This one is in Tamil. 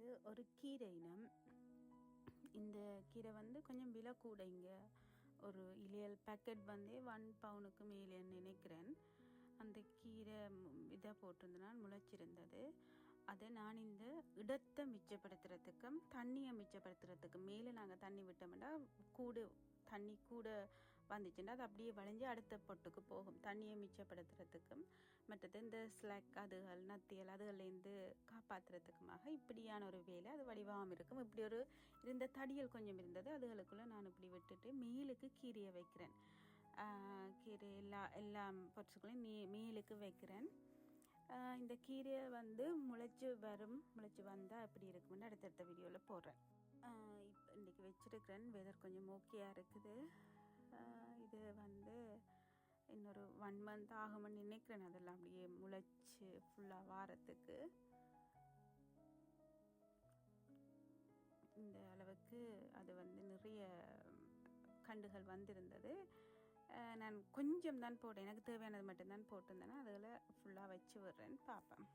வந்து ஒரு கீரை இனம். இந்த கீரை வந்து கொஞ்சம் விலை கூட. இங்கே ஒரு இலையல் பேக்கெட் வந்து 1 பவுனுக்கு மேலேன்னு நினைக்கிறேன். அந்த கீரை இதை போட்டிருந்தனால் முளைச்சிருந்தது. அதை நான் இந்த இடத்தை மிச்சப்படுத்துறதுக்கும் தண்ணியை மிச்சப்படுத்துறதுக்கும் மேலே நாங்கள் தண்ணி விட்டோம்னா தண்ணி கூட வந்துச்சுன்னா அது அப்படியே வளைஞ்சு அடுத்த பொட்டுக்கு போகும். தண்ணியை மிச்சப்படுத்துறதுக்கும் மற்றது இந்த ஸ்லாக் அதுகள் நத்தியல் அதுகள்லேருந்து காப்பாற்றுறதுக்குமாக இப்படியான ஒரு வேலை அது வடிவாகவும் இருக்கும். இப்படி ஒரு இருந்த தடியல் கொஞ்சம் இருந்தது, அதுகளுக்குள்ளே நான் இப்படி விட்டுட்டு மேலுக்கு கீரையை வைக்கிறேன். கீரை எல்லா பொருட்களையும் மேலுக்கு வைக்கிறேன். இந்த கீரையை வந்து முளைச்சி வந்தால் எப்படி இருக்கும்னு அடுத்தடுத்த வீடியோவில் போடுறேன். இப்போ இன்றைக்கி வச்சுருக்கிறேன். வெதர் கொஞ்சம் ஓகேயாக இருக்குது. இது வந்து இன்னொரு 1 மந்த் ஆகும்னு நினைக்கிறேன். அதெல்லாம் அப்படியே முளைச்சி ஃபுல்லாக வாரத்துக்கு இந்த அளவுக்கு அது வந்து நிறைய கண்டுகள் வந்திருந்தது. நான் கொஞ்சம் தான் போட்டேன், எனக்கு தேவையானது மட்டும்தான் போட்டிருந்தேன்னா அதில் ஃபுல்லாக வச்சு விடுறேன்னு பார்ப்பேன்.